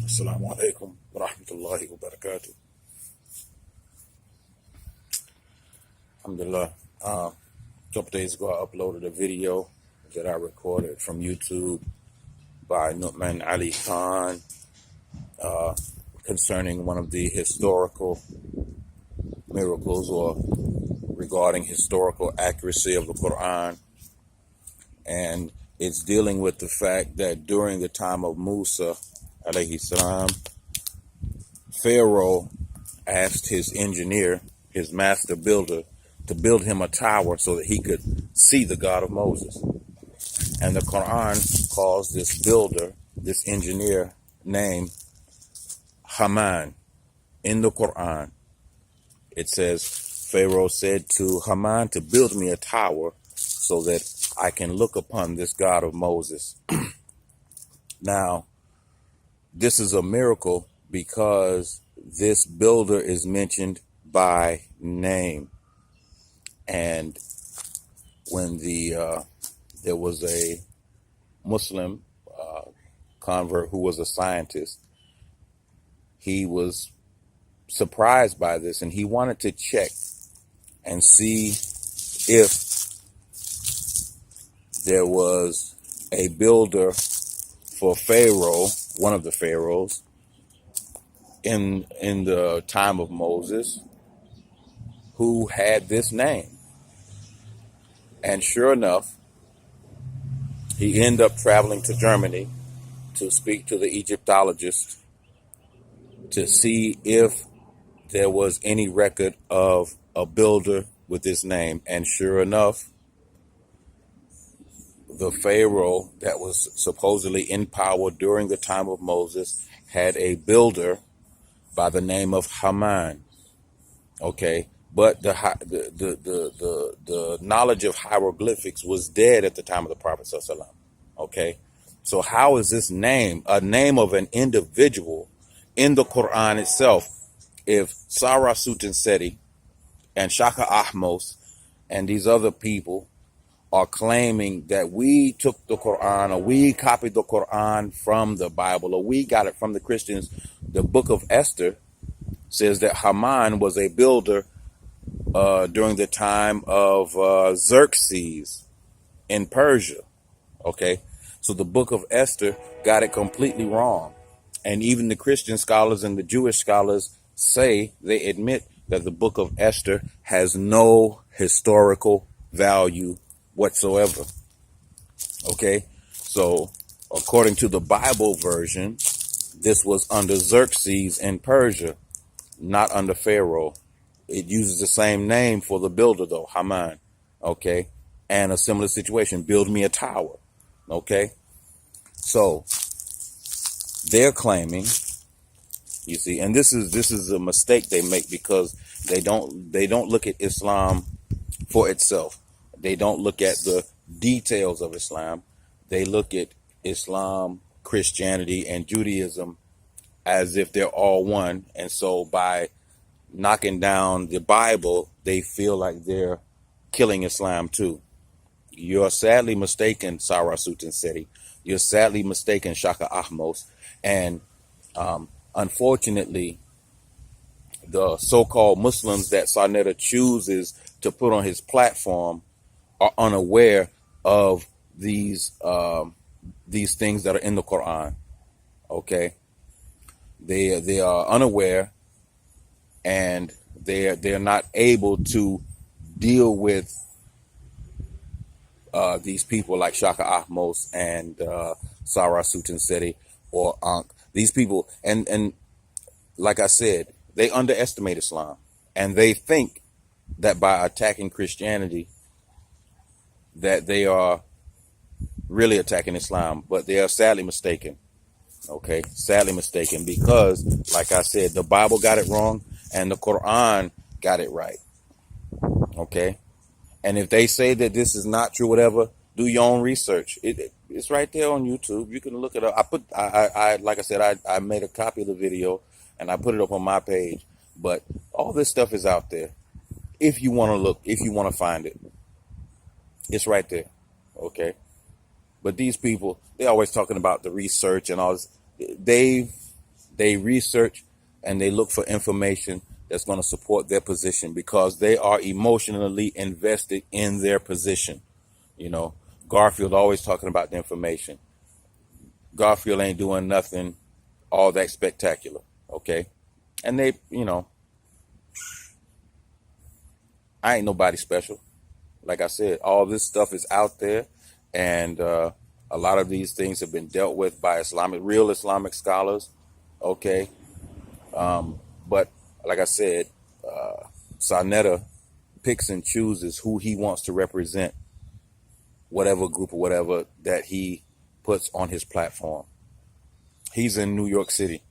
Assalamu alaikum wa rahmatullahi wa barakatuh. Alhamdulillah. A couple days ago, I uploaded a video that I recorded from YouTube by Nu'man Ali Khan concerning one of the historical miracles or regarding historical accuracy of the Quran. And it's dealing with the fact that during the time of Musa, alayhi salam, Pharaoh asked his engineer, his master builder, to build him a tower so that he could see the God of Moses. And the Quran calls this builder, this engineer, named Haman. In the Quran, it says, Pharaoh said to Haman to build me a tower so that I can look upon this God of Moses. Now, this is a miracle because this builder is mentioned by name. And when there was a Muslim convert who was a scientist, he was surprised by this and he wanted to check and see if there was a builder for Pharaoh, one of the pharaohs, in the time of Moses, who had this name. And sure enough, he ended up traveling to Germany to speak to the Egyptologist to see if there was any record of a builder with this name. And sure enough, the Pharaoh that was supposedly in power during the time of Moses had a builder by the name of Haman. Okay, but the knowledge of hieroglyphics was dead at the time of the Prophet ﷺ. Okay, so how is this name, a name of an individual, in the Quran itself, if Sarah Sutan Seti and Shaka Ahmos and these other people are claiming that we took the Quran or we copied the Quran from the Bible or we got it from the Christians? The book of Esther says that Haman was a builder during the time of Xerxes in Persia. Okay, so the book of Esther got it completely wrong. And even the Christian scholars and the Jewish scholars they admit that the book of Esther has no historical value whatsoever. Okay, so according to the Bible version, this was under Xerxes in Persia, not under Pharaoh. It uses the same name for the builder though, Haman. Okay, and a similar situation, build me a tower. Okay, so they're claiming, you see, and this is a mistake they make because they don't look at Islam for itself. They don't look at the details of Islam. They look at Islam, Christianity, and Judaism as if they're all one. And so by knocking down the Bible, they feel like they're killing Islam too. You're sadly mistaken, Sarah Sutan Seti. You're sadly mistaken, Shaka Ahmos. And unfortunately, the so-called Muslims that Saneter chooses to put on his platform are unaware of these things that are in the Quran. Okay, they are unaware, and they're not able to deal with these people like Shaka Ahmos and Sarah Sutan Seti or Ahnk. These people, and like I said, they underestimate Islam, and they think that by attacking Christianity that they are really attacking Islam, but they are sadly mistaken. Okay, sadly mistaken, because like I said, the Bible got it wrong and the Quran got it right. Okay, and if they say that this is not true, whatever, do your own research. It's right there on YouTube. You can look it up. I like I said, I made a copy of the video and I put it up on my page. But all this stuff is out there. If you want to look, if you want to find it, it's right there. Okay. But these people, they're always talking about the research and all this. They've They research and they look for information that's going to support their position because they are emotionally invested in their position. You know, Garfield always talking about the information. Garfield ain't doing nothing all that spectacular. Okay. And they, you know, I ain't nobody special. Like I said, all this stuff is out there, and a lot of these things have been dealt with by real Islamic scholars. Okay. But like I said, Saneter picks and chooses who he wants to represent whatever group or whatever that he puts on his platform. He's in New York City.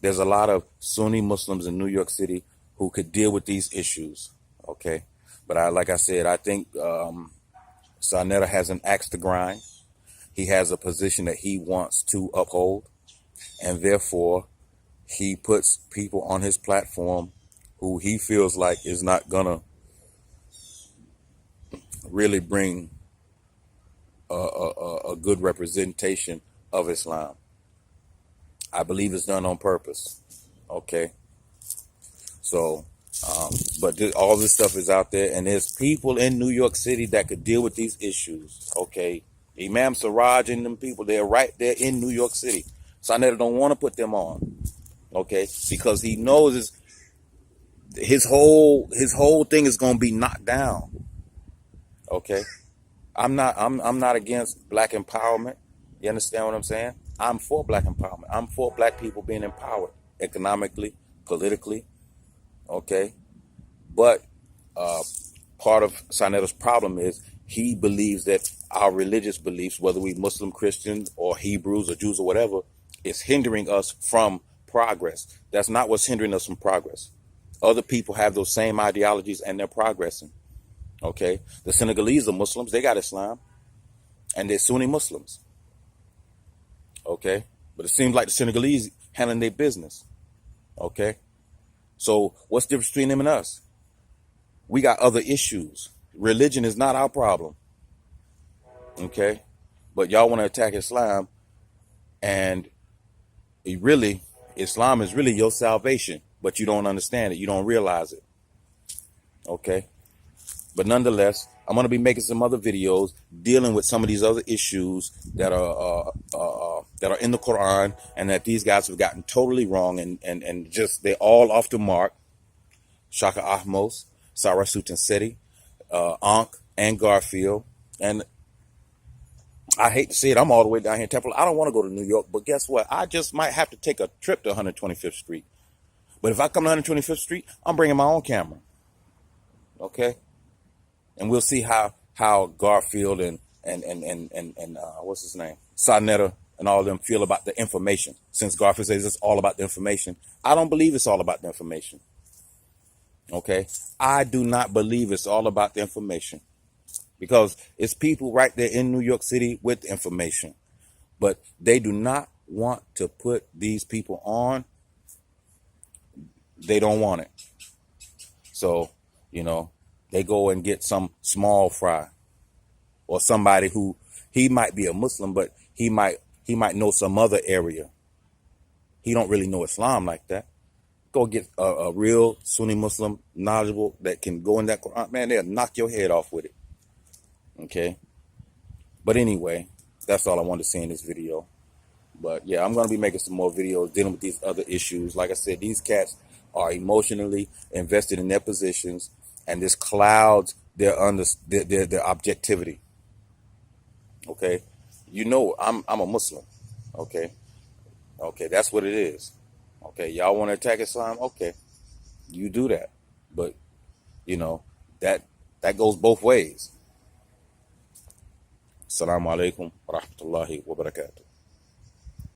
There's a lot of Sunni Muslims in New York City who could deal with these issues. Okay. But like I said, I think Saneter has an axe to grind. He has a position that he wants to uphold, and therefore he puts people on his platform who he feels like is not gonna really bring a good representation of Islam. I believe it's done on purpose. Okay. So, but all this stuff is out there, and there's people in New York City that could deal with these issues. Okay. Imam Siraj and them people, they're right there in New York City. Saneter don't want to put them on. Okay. Because he knows his whole thing is going to be knocked down. Okay. I'm not against black empowerment. You understand what I'm saying? I'm for black empowerment. I'm for black people being empowered economically, politically. Okay. But part of Saneter's problem is he believes that our religious beliefs, whether we Muslim, Christians, or Hebrews or Jews or whatever, is hindering us from progress. That's not what's hindering us from progress. Other people have those same ideologies and they're progressing. Okay. The Senegalese are Muslims. They got Islam. And they're Sunni Muslims. Okay. But it seems like the Senegalese handling their business. Okay. So what's the difference between them and us? We got other issues. Religion is not our problem. Okay. But y'all want to attack Islam, and Islam is really your salvation, but you don't understand it. You don't realize it. Okay. But nonetheless, I'm going to be making some other videos dealing with some of these other issues that are in the Quran, and that these guys have gotten totally wrong, and just they're all off the mark. Shaka Ahmos, Sarah Sultan Seti, Ahnk, and Garfield. And I hate to say it, I'm all the way down here in Temple. I don't want to go to New York, but guess what? I just might have to take a trip to 125th Street. But if I come to 125th Street, I'm bringing my own camera. Okay? And we'll see how Garfield and what's his name, Saneter, and all of them feel about the information. Since Garfield says it's all about the information, I don't believe it's all about the information. Okay, I do not believe it's all about the information, because it's people right there in New York City with information, but they do not want to put these people on. They don't want it. So, they go and get some small fry, or somebody who, he might be a Muslim, but he might know some other area. He don't really know Islam like that. Go get a real Sunni Muslim, knowledgeable, that can go in that Quran. Man, they'll knock your head off with it. Okay. But anyway, that's all I wanted to say in this video. But yeah, I'm going to be making some more videos dealing with these other issues. Like I said, these cats are emotionally invested in their positions, and this clouds their objectivity. Okay. I'm a Muslim. Okay. Okay. That's what it is. Okay. Y'all want to attack Islam? Okay. You do that. But, that goes both ways. Assalamu alaikum wa rahmatullahi wa barakatuh.